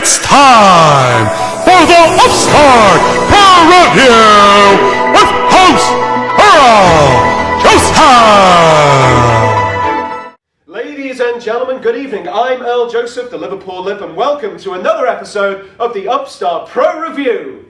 It's time for the Upstart Pro Review with host Earl Joseph. Ladies and gentlemen, good evening. I'm Earl Joseph, the Liverpool Lip, and welcome to another episode of the Upstart Pro Review.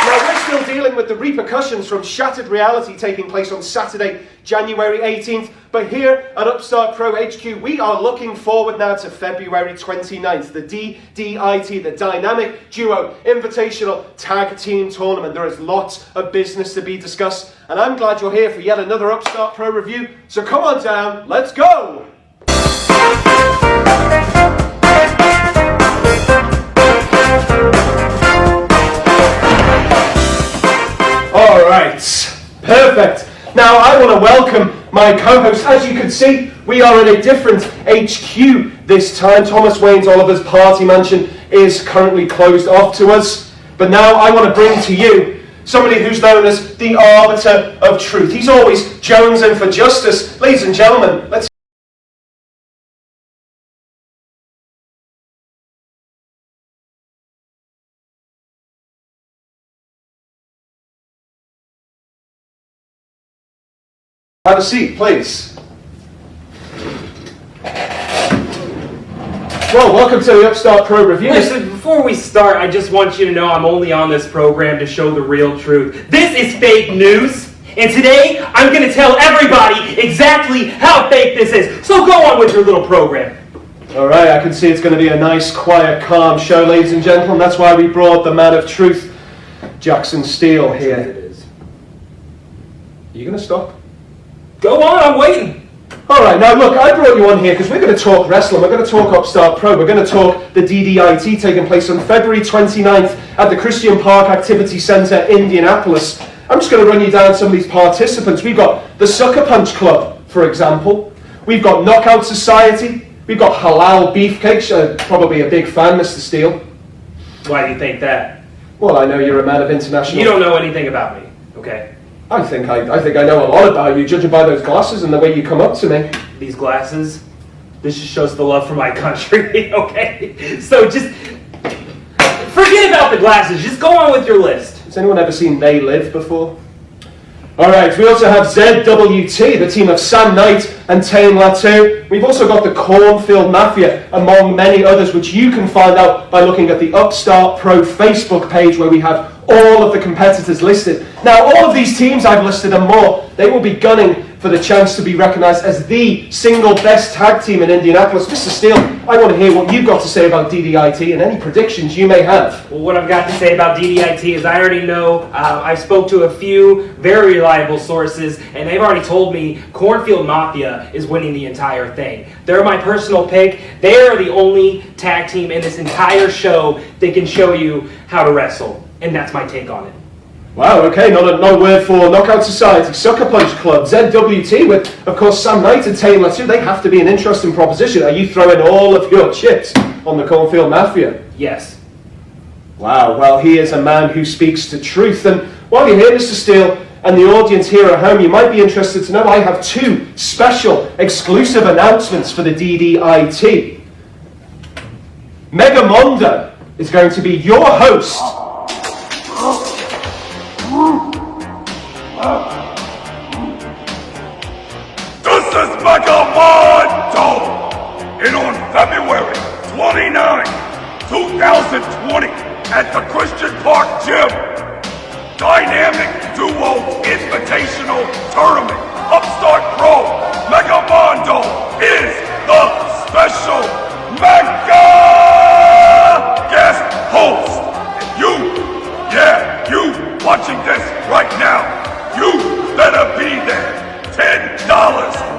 Now, we're still dealing with the repercussions from Shattered Reality taking place on Saturday, January 18th, but here at Upstart Pro HQ, we are looking forward now to February 29th, the DDIT, the Dynamic Duo Invitational Tag Team Tournament. There is lots of business to be discussed, and I'm glad you're here for yet another Upstart Pro Review, so come on down, let's go! Alright, perfect. Now I want to welcome my co-host. As you can see, we are in a different HQ this time. Thomas Wayne's Oliver's Party Mansion is currently closed off to us. But now I want to bring to you somebody who's known as the arbiter of truth. He's always jonesing for justice. Ladies and gentlemen, let's have a seat, please. Well, welcome to the Upstart Pro Review. Listen, before we start, I just want you to know I'm only on this program to show the real truth. This is fake news, and today I'm going to tell everybody exactly how fake this is. So go on with your little program. Alright, I can see it's going to be a nice, quiet, calm show, ladies and gentlemen. That's why we brought the man of truth, Jackson Steele, here. It is. Are you going to stop? Go on, I'm waiting. Alright, now look, I brought you on here because we're going to talk wrestling, we're going to talk Upstart Pro, we're going to talk the DDIT taking place on February 29th at the Christian Park Activity Center, Indianapolis. I'm just going to run you down some of these participants. We've got the Sucker Punch Club, for example. We've got Knockout Society. We've got Halal Beefcakes, probably a big fan, Mr. Steele. Why do you think that? Well, I know you're a man of international... You don't know anything about me, okay? I think I know a lot about you, judging by those glasses and the way you come up to me. These glasses, this just shows the love for my country, okay? So just forget about the glasses. Just go on with your list. Has anyone ever seen They Live before? Alright, we also have ZWT, the team of Sam Knight and Tane Latu. We've also got the Cornfield Mafia, among many others, which you can find out by looking at the Upstart Pro Facebook page, where we have all of the competitors listed. Now, all of these teams I've listed and more, they will be gunning for the chance to be recognized as the single best tag team in Indianapolis. Mr. Steele, I want to hear what you've got to say about DDIT and any predictions you may have. Well, what I've got to say about DDIT is I already know, I spoke to a few very reliable sources, and they've already told me Cornfield Mafia is winning the entire thing. They're my personal pick. They are the only tag team in this entire show that can show you how to wrestle, and that's my take on it. Wow, okay, no word for Knockout Society, Sucker Punch Club, ZWT with, of course, Sam Knight and Tane Latu. They have to be an interesting proposition. Are you throwing all of your chips on the Cornfield Mafia? Yes. Wow, well, he is a man who speaks the truth. And while you're here, Mr. Steele, and the audience here at home, you might be interested to know I have two special exclusive announcements for the DDIT. Megamondo is going to be your host. This is Megamondo! And on February 29, 2020, at the Christian Park Gym, Dynamic Duo Invitational Tournament, Upstart Pro, Megamondo is the special Mega guest host. And you watching this right now, you better be there. $10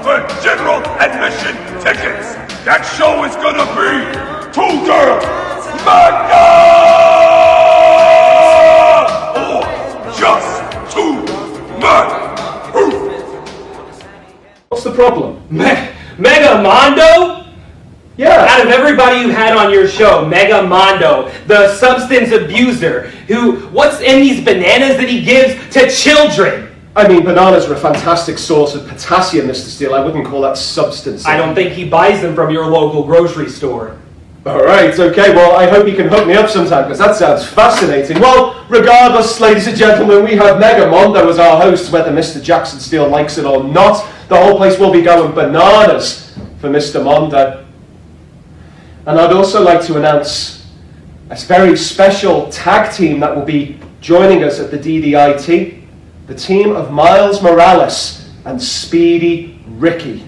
for general admission tickets. That show is gonna be two girls, Mega, or just two men. What's the problem? Megamondo? Yeah. Out of everybody you had on your show, Megamondo, the substance abuser, what's in these bananas that he gives to children? I mean, bananas are a fantastic source of potassium, Mr. Steele. I wouldn't call that substance. I don't think he buys them from your local grocery store. All right, okay, well, I hope you can hook me up sometime, because that sounds fascinating. Well, regardless, ladies and gentlemen, we have Mega Mondo as our host, whether Mr. Jackson Steele likes it or not. The whole place will be going bananas for Mr. Mondo. And I'd also like to announce a very special tag team that will be joining us at the DDIT, the team of Miles Morales and Speedy Ricky.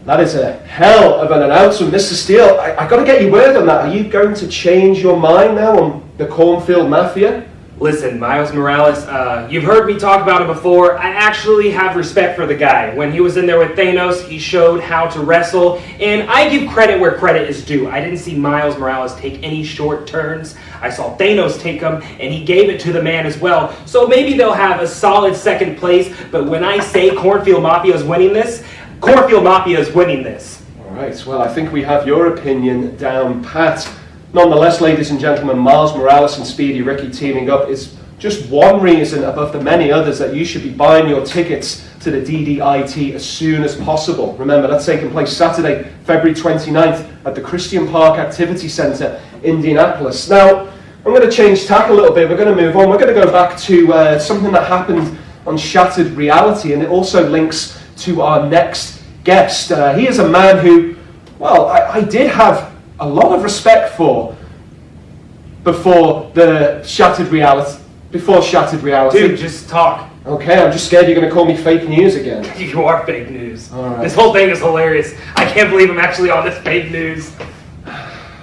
That is a hell of an announcement. Mr. Steele, I got to get your word on that. Are you going to change your mind now on the Cornfield Mafia? Listen, Miles Morales, you've heard me talk about him before. I actually have respect for the guy. When he was in there with Thanos, he showed how to wrestle, and I give credit where credit is due. I didn't see Miles Morales take any short turns. I saw Thanos take them, and he gave it to the man as well. So maybe they'll have a solid second place, but when I say Cornfield Mafia is winning this, Cornfield Mafia is winning this. All right, well, I think we have your opinion down pat. Nonetheless, ladies and gentlemen, Miles Morales and Speedy Ricky teaming up is just one reason above the many others that you should be buying your tickets to the DDIT as soon as possible. Remember, that's taking place Saturday, February 29th at the Christian Park Activity Centre, Indianapolis. Now, I'm going to change tack a little bit. We're going to move on. We're going to go back to something that happened on Shattered Reality, and it also links to our next guest. He is a man who, well, I did have a lot of respect for before Shattered Reality. Dude, just talk. Okay, I'm just scared you're going to call me fake news again. You are fake news. All right. This whole thing is hilarious. I can't believe I'm actually on this fake news.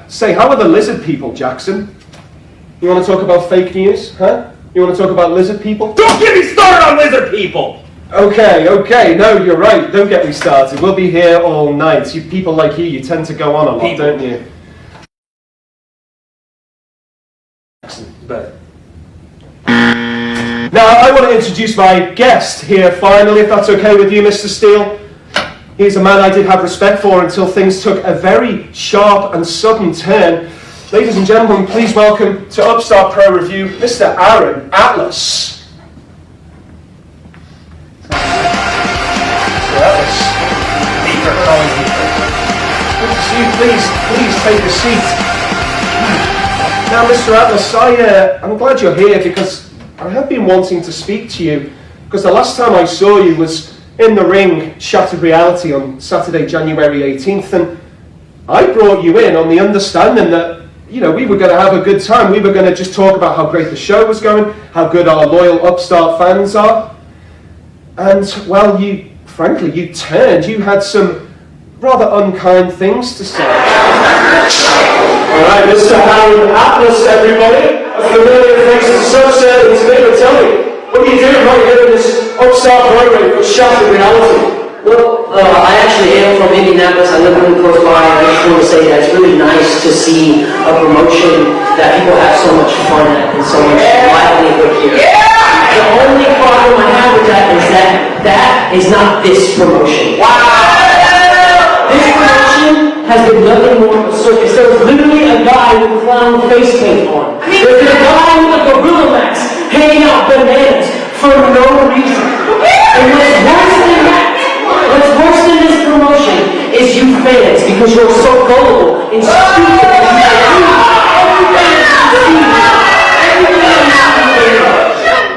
Say, how are the lizard people, Jackson? You want to talk about fake news, huh? You want to talk about lizard people? Don't get me started on lizard people! Okay, no, you're right. Don't get me started. We'll be here all night. You people like you tend to go on a lot, don't you? But now, I want to introduce my guest here finally, if that's okay with you, Mr. Steele. He's a man I did have respect for until things took a very sharp and sudden turn. Ladies and gentlemen, please welcome to Upstart Pro Review, Mr. Aaron Atlas. Good to see you. Please take a seat. Now, Mr. Atlas, I'm glad you're here because I have been wanting to speak to you because the last time I saw you was in the ring, Shattered Reality on Saturday, January 18th, and I brought you in on the understanding that, you know, we were going to have a good time. We were going to just talk about how great the show was going, how good our loyal Upstart fans are. And, well, frankly, you turned. You had some rather unkind things to say. All right, Mr. Aaron Atlas, everybody. A familiar face to some certainty to me, but tell me, what are you doing right here in this Upstart program for Shattered Reality? Well, I actually am from Indianapolis. I live really close by, and I just want to say that it's really nice to see a promotion that people have so much fun at and so much livelihood here. The only problem I have with that is that is not this promotion. This promotion has been nothing more of a circus. There was literally a guy with clown face paint on. There's been a guy with a gorilla mask handing out bananas for no reason. And what's worse than that, what's worse than this promotion is you fans, because you're so gullible and stupid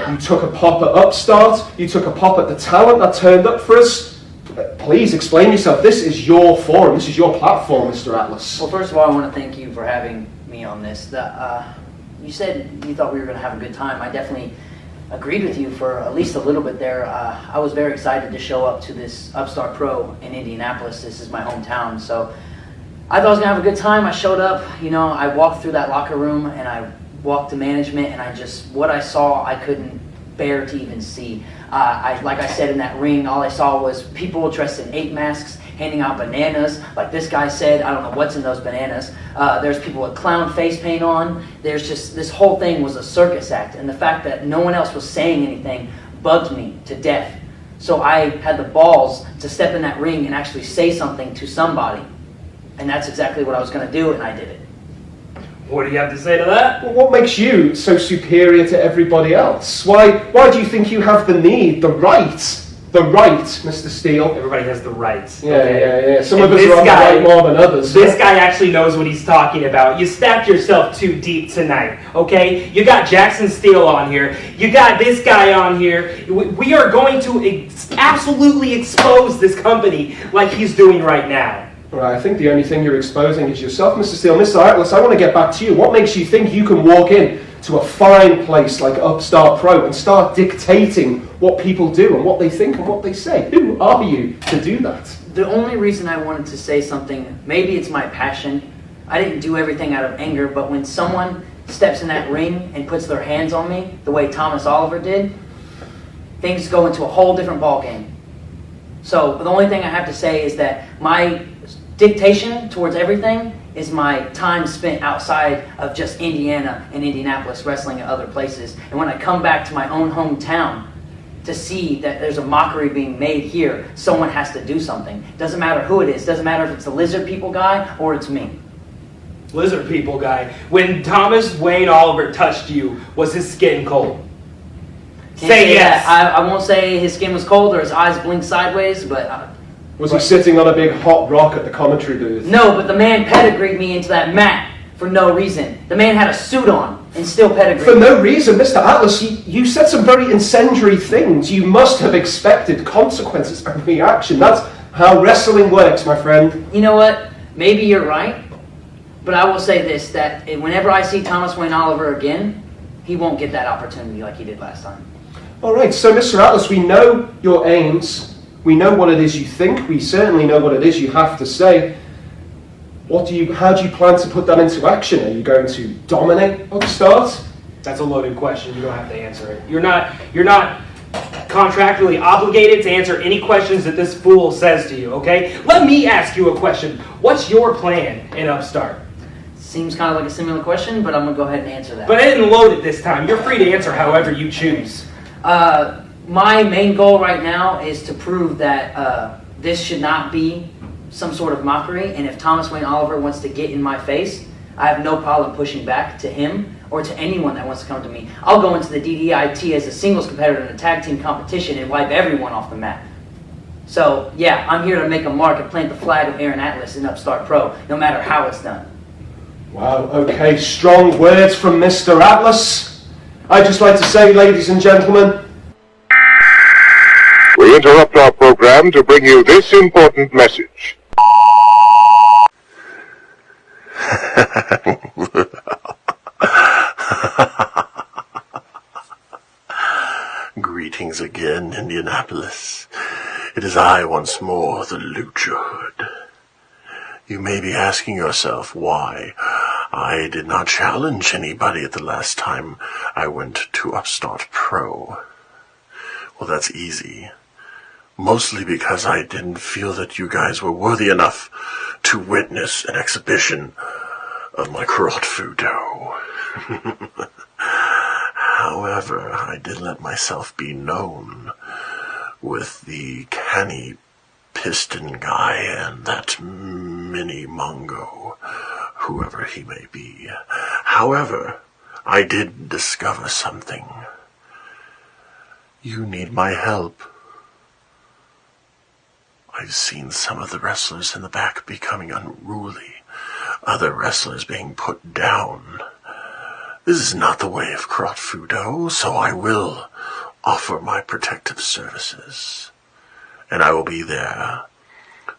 and you took a pop at Upstart, you took a pop at the talent that turned up for us. Please explain yourself. This is your forum, this is your platform, Mr. Atlas. Well, first of all, I want to thank you for having me on this. You said you thought we were going to have a good time. I definitely agreed with you for at least a little bit there. I was very excited to show up to this Upstart Pro in Indianapolis. This is my hometown, so I thought I was going to have a good time. I showed up, you know, I walked through that locker room and I walked to management, and what I saw, I couldn't bear to even see. Like I said, in that ring, all I saw was people dressed in ape masks, handing out bananas. Like this guy said, I don't know what's in those bananas. There's people with clown face paint on. There's just, this whole thing was a circus act. And the fact that no one else was saying anything bugged me to death. So I had the balls to step in that ring and actually say something to somebody. And that's exactly what I was going to do, and I did it. What do you have to say to that? Well, what makes you so superior to everybody else? Why do you think you have the need, the right, Mr. Steele? Everybody has the rights. Yeah, okay? yeah. Some of us are on the right more than others. This guy actually knows what he's talking about. You stacked yourself too deep tonight, okay? You got Jackson Steele on here. You got this guy on here. We are going to absolutely expose this company like he's doing right now. Right, I think the only thing you're exposing is yourself, Mr. Steele. Mr. Atlas, I want to get back to you. What makes you think you can walk in to a fine place like Upstart Pro and start dictating what people do and what they think and what they say? Who are you to do that? The only reason I wanted to say something, maybe it's my passion. I didn't do everything out of anger, but when someone steps in that ring and puts their hands on me, the way Thomas Oliver did, things go into a whole different ballgame. So the only thing I have to say is that my dictation towards everything is my time spent outside of just Indiana and Indianapolis wrestling at other places. And when I come back to my own hometown to see that there's a mockery being made here, someone has to do something. Doesn't matter who it is. Doesn't matter if it's the Lizard People guy or it's me. Lizard People guy. When Thomas Wayne Oliver touched you, was his skin cold? Say yes. I won't say his skin was cold or his eyes blinked sideways, but... Was he sitting on a big hot rock at the commentary booth? No, but the man pedigreed me into that mat for no reason. The man had a suit on and still pedigreed. For no reason, Mr. Atlas, you said some very incendiary things. You must have expected consequences and reaction. That's how wrestling works, my friend. You know what? Maybe you're right, but I will say this, that whenever I see Thomas Wayne Oliver again, he won't get that opportunity like he did last time. All right, so Mr. Atlas, we know your aims. We know what it is you think. We certainly know what it is you have to say. How do you plan to put that into action? Are you going to dominate Upstart? That's a loaded question. You don't have to answer it. You're not contractually obligated to answer any questions that this fool says to you, okay? Let me ask you a question. What's your plan in Upstart? Seems kind of like a similar question, but I'm going to go ahead and answer that. But I didn't load it this time. You're free to answer however you choose. My main goal right now is to prove that this should not be some sort of mockery, and if Thomas Wayne Oliver wants to get in my face, I have no problem pushing back to him or to anyone that wants to come to me. I'll go into the DDIT as a singles competitor in a tag team competition and wipe everyone off the map. So, yeah, I'm here to make a mark and plant the flag of Aaron Atlas in Upstart Pro, no matter how it's done. Wow, okay, strong words from Mr. Atlas. I'd just like to say, ladies and gentlemen, We interrupt our program to bring you this important message. Greetings again, Indianapolis. It is I once more, the Lucha Hood. You may be asking yourself why I did not challenge anybody at the last time I went to Upstart Pro. Well, that's easy. Mostly because I didn't feel that you guys were worthy enough to witness an exhibition of my crot fudo. However, I did let myself be known with the canny piston guy and that mini Mongo, whoever he may be. However, I did discover something. You need my help. I've seen some of the wrestlers in the back becoming unruly, other wrestlers being put down. This is not the way of crot fudo, so I will offer my protective services. And I will be there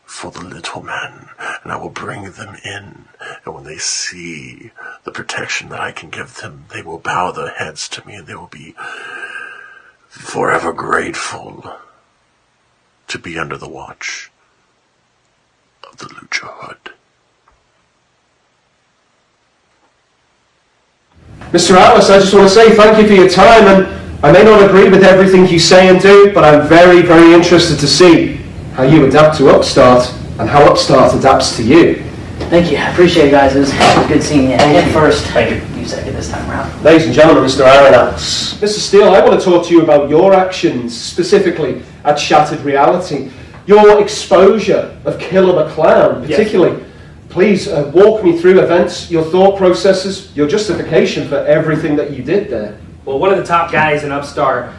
for the little men, and I will bring them in. And when they see the protection that I can give them, they will bow their heads to me, and they will be forever grateful to be under the watch of the Lucha Hood. Mr. Atlas, I just want to say thank you for your time, and I may not agree with everything you say and do, but I'm very, very interested to see how you adapt to Upstart and how Upstart adapts to you. Thank you. I appreciate it, guys. It was good seeing you. And first, you second this time around. Ladies and gentlemen, Mr. Aaron Atlas. Mr. Steele, I want to talk to you about your actions, specifically at Shattered Reality. Your exposure of Killer McClown, particularly please walk me through events, your thought processes, your justification for everything that you did there. Well, one of the top guys in Upstart,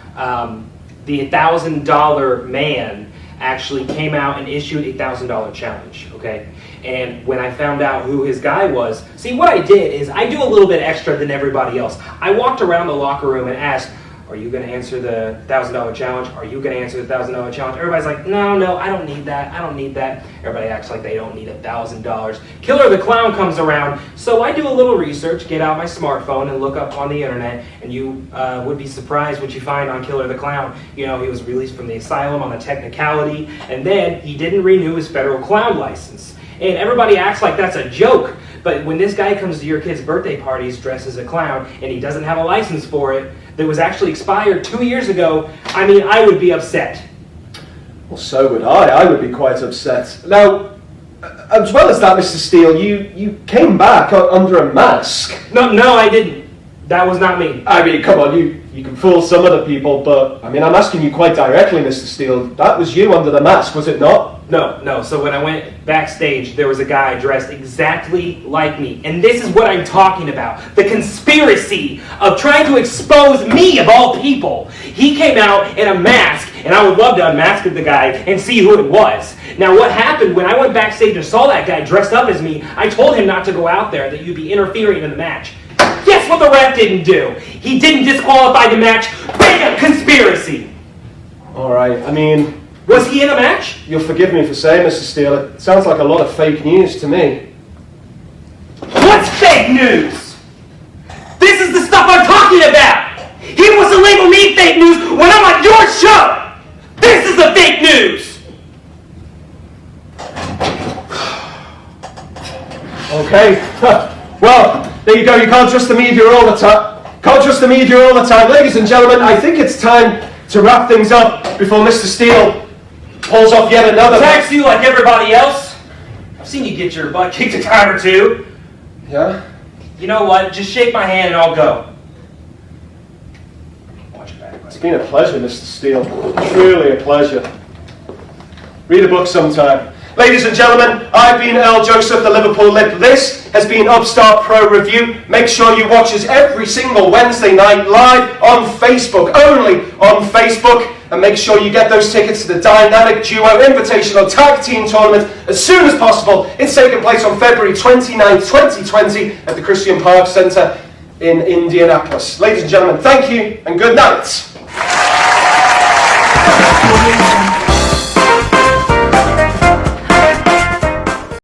the $1,000 man, actually came out and issued a $1,000 challenge, okay? And when I found out who his guy was, see, what I did is I do a little bit extra than everybody else. I walked around the locker room and asked, are you going to answer the $1,000 challenge? Are you going to answer the $1,000 challenge? Everybody's like, no, I don't need that. I don't need that. Everybody acts like they don't need $1,000. Killer the Clown comes around, so I do a little research, get out my smartphone and look up on the internet, and you would be surprised what you find on Killer the Clown. You know, he was released from the asylum on a technicality, and then he didn't renew his federal clown license. And everybody acts like that's a joke. But when this guy comes to your kid's birthday parties dressed as a clown and he doesn't have a license for it, that was actually expired 2 years ago, I mean, I would be upset. Well, so would I. I would be quite upset. Now, as well as that, Mr. Steele, you came back under a mask. No, I didn't. That was not me. I mean, come on, you can fool some other people, but, I mean, I'm asking you quite directly, Mr. Steele. That was you under the mask, was it not? No. So when I went backstage, there was a guy dressed exactly like me. And this is what I'm talking about. The conspiracy of trying to expose me, of all people. He came out in a mask, and I would love to unmask the guy and see who it was. Now, what happened when I went backstage and saw that guy dressed up as me, I told him not to go out there, that you'd be interfering in the match. Guess what the ref didn't do? He didn't disqualify the match. Bam! Conspiracy! All right, I mean... Was he in a match? You'll forgive me for saying, Mr. Steele, it sounds like a lot of fake news to me. What's fake news? This is the stuff I'm talking about! He wants to label me fake news when I'm on your show! This is the fake news! Okay, well, there you go, you can't trust the media all the time. Can't trust the media all the time. Ladies and gentlemen, I think it's time to wrap things up before Mr. Steele pulls off yet another... Attacks you like everybody else? I've seen you get your butt kicked a time or two. Yeah? You know what? Just shake my hand and I'll go. Watch your back, buddy. It's been a pleasure, Mr. Steele. Truly a pleasure. Read a book sometime. Ladies and gentlemen, I've been Earl Joseph, the Liverpool Lip. This has been Upstart Pro Review. Make sure you watch us every single Wednesday night live on Facebook, only on Facebook. And make sure you get those tickets to the Dynamic Duo Invitational Tag Team Tournament as soon as possible. It's taking place on February 29th, 2020 at the Christian Park Center in Indianapolis. Ladies and gentlemen, thank you and good night.